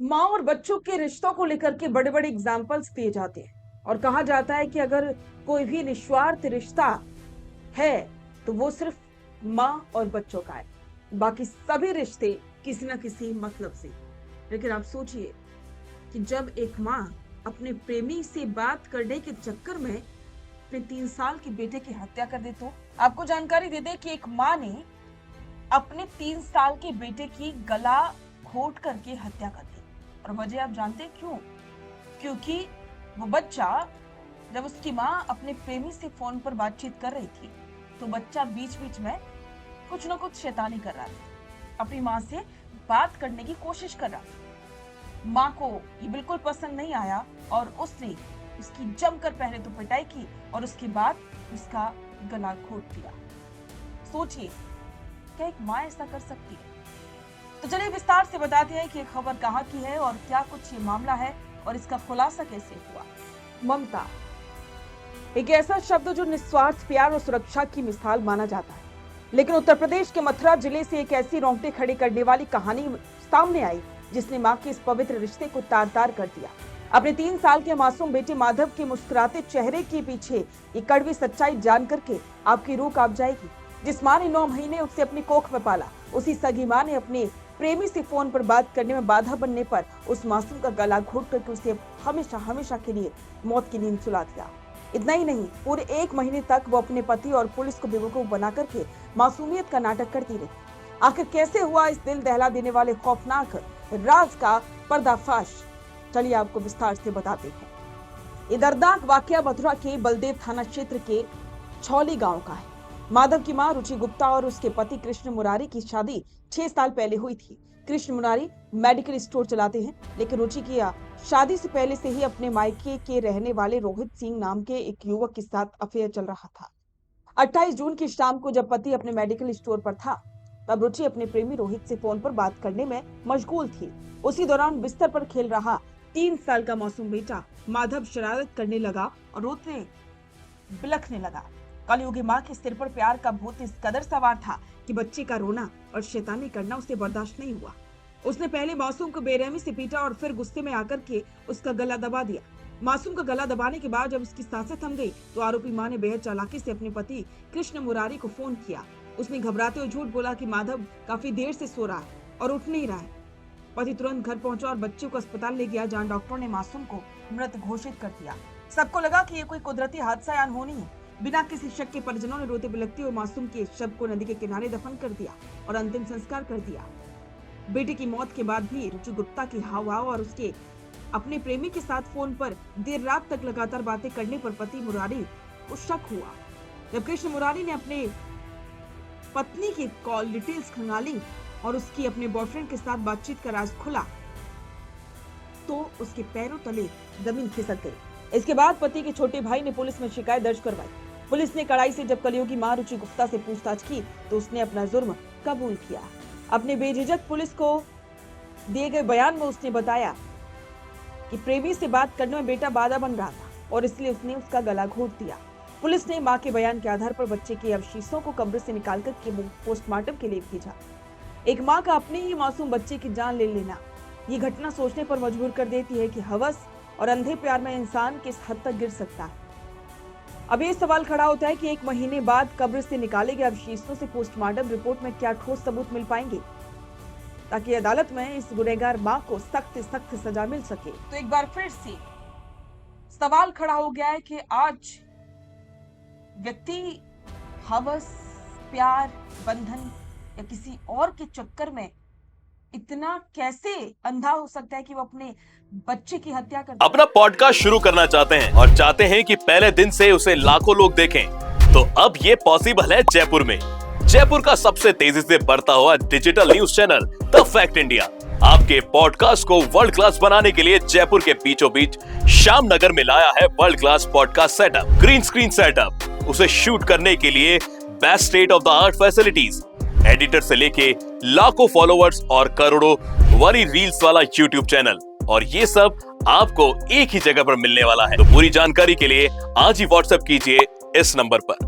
माँ और बच्चों के रिश्तों को लेकर के बड़े बड़े एग्जाम्पल्स दिए जाते हैं और कहा जाता है कि अगर कोई भी निस्वार्थ रिश्ता है तो वो सिर्फ माँ और बच्चों का है, बाकी सभी रिश्ते किसी ना किसी मतलब से। लेकिन आप सोचिए कि जब एक माँ अपने प्रेमी से बात करने के चक्कर में अपने 3 साल के बेटे की हत्या कर दे, तो आपको जानकारी दे दे कि एक माँ ने अपने 3 साल के बेटे की गला घोट करके हत्या कर दी। और वजह आप जानते हैं क्यों? क्योंकि वो बच्चा, जब उसकी माँ अपने प्रेमी से फोन पर बातचीत कर रही थी तो बच्चा बीच बीच में कुछ ना कुछ शैतानी कर रहा था, अपनी माँ से बात करने की कोशिश कर रहा था। माँ को ये बिल्कुल पसंद नहीं आया और उसने उसकी जमकर पहले तो पिटाई की और उसके बाद उसका गला घोट दिया। सोचिए, क्या एक माँ ऐसा कर सकती है? तो चलिए विस्तार से बताते हैं कि खबर कहाँ की है और क्या कुछ ये मामला है और इसका खुलासा कैसे हुआ। ममता एक ऐसा शब्द जो निस्वार्थ प्यार और सुरक्षा की मिसाल माना जाता है, लेकिन उत्तर प्रदेश के मथुरा जिले से एक ऐसी रोंगटे खड़े करने वाली कहानी सामने आई जिसने मां के इस पवित्र रिश्ते को तार तार कर दिया। अपने 3 साल के मासूम बेटे माधव के मुस्कुराते चेहरे के पीछे ये कड़वी सच्चाई जान करके आपकी रूह कांप जाएगी। जिस मां ने 9 महीने उसे अपनी कोख में पाला, उसी सगी मां ने अपने प्रेमी से फोन पर बात करने में बाधा बनने पर उस मासूम का गला घोट करके उसे हमेशा हमेशा के लिए मौत की नींद सुला दिया। इतना ही नहीं, पूरे 1 महीने तक वो अपने पति और पुलिस को बेवकूफ बना करके मासूमियत का नाटक करती रही। आखिर कैसे हुआ इस दिल दहला देने वाले खौफनाक राज का पर्दाफाश? चलिए आपको विस्तार से बताते हैं। ये दर्दनाक वाकया मथुरा के बलदेव थाना क्षेत्र के छौली गांव का है। माधव की मां रुचि गुप्ता और उसके पति कृष्ण मुरारी की शादी 6 साल पहले हुई थी। कृष्ण मुरारी मेडिकल स्टोर चलाते हैं, लेकिन रुचि की शादी से पहले से ही अपने मायके के रहने वाले रोहित सिंह नाम के एक युवक के साथ अफेयर चल रहा था। 28 जून की शाम को जब पति अपने मेडिकल स्टोर पर था, तब रुचि अपने प्रेमी रोहित से फोन पर बात करने में मशगूल थी। उसी दौरान बिस्तर पर खेल रहा 3 साल का मासूम बेटा माधव शरारत करने लगा और रोते बिलखने लगा। कलयुगी मां के सिर पर प्यार का भूत इस कदर सवार था कि बच्चे का रोना और शैतानी करना उसे बर्दाश्त नहीं हुआ। उसने पहले मासूम को बेरहमी से पीटा और फिर गुस्से में आकर के उसका गला दबा दिया। मासूम का गला दबाने के बाद जब उसकी सांसें थम गई तो आरोपी मां ने बेहद चालाकी से अपने पति कृष्ण मुरारी को फोन किया। उसने घबराते हुए झूठ बोला कि माधव काफी देर से सो रहा है और उठ नहीं रहा है। पति तुरंत घर पहुंचा और बच्चे को अस्पताल ले गया, जहां डॉक्टरों ने मासूम को मृत घोषित कर दिया। सबको लगा कि ये कोई कुदरती हादसा या अनहोनी है। बिना किसी शक के परिजनों ने रोते बिलखते हुए मासूम के शव को नदी के किनारे दफन कर दिया और अंतिम संस्कार कर दिया। बेटे की मौत के बाद भी रुचि गुप्ता की हाव-भाव और उसके अपने प्रेमी के साथ फोन पर देर रात तक लगातार बातें करने पर पति मुरारी को शक हुआ। जब कृष्ण मुरारी ने अपने पत्नी की कॉल डिटेल्स खंगाली और उसकी अपने बॉयफ्रेंड के साथ बातचीत का राज खुला तो उसके पैरों तले जमीन खिसक गई। इसके बाद पति के छोटे भाई ने पुलिस में शिकायत दर्ज करवाई। पुलिस ने कड़ाई से जब कलयुगी मां रुचि गुप्ता से पूछताछ की तो उसने अपना जुर्म कबूल किया। अपने बेझिझक पुलिस को दिए गए बयान में उसने बताया कि प्रेमी से बात करने में बेटा बाधा बन रहा था और इसलिए उसने उसका गला घोट दिया। पुलिस ने मां के बयान के आधार पर बच्चे के अवशेषों को कब्र से निकालकर पोस्टमार्टम के लिए भेजा। एक मां का अपने ही मासूम बच्चे की जान ले लेना, ये घटना सोचने पर मजबूर कर देती है कि हवस और अंधे प्यार में इंसान किस हद तक गिर सकता है। अब ये सवाल खड़ा होता है कि 1 महीने बाद कब्र से निकाले गए अवशेषों से पोस्टमार्टम रिपोर्ट में क्या ठोस सबूत मिल पाएंगे, ताकि अदालत में इस गुनहगार मां को सख्त सख्त सजा मिल सके। तो एक बार फिर से सवाल खड़ा हो गया है कि आज व्यक्ति हवस, प्यार, बंधन या किसी और के चक्कर में इतना कैसे अंधा हो सकता है कि वो अपने बच्चे की हत्या कर। अपना पॉडकास्ट शुरू करना चाहते हैं और चाहते हैं कि पहले दिन से उसे लाखों लोग देखें, तो अब ये पॉसिबल है जयपुर में। जयपुर का सबसे तेजी से बढ़ता हुआ digital news channel the fact India आपके पॉडकास्ट को वर्ल्ड क्लास बनाने के लिए जयपुर के बीचों बीच श्याम नगर में लाया है world class podcast setup, green screen setup, उसे शूट करने के लिए best state of the art facilities, editor से लेके लाखों फॉलोअर्स और करोड़ों वाली रील्स वाला यूट्यूब चैनल, और ये सब आपको एक ही जगह पर मिलने वाला है। तो पूरी जानकारी के लिए आज ही व्हाट्सएप कीजिए इस नंबर पर।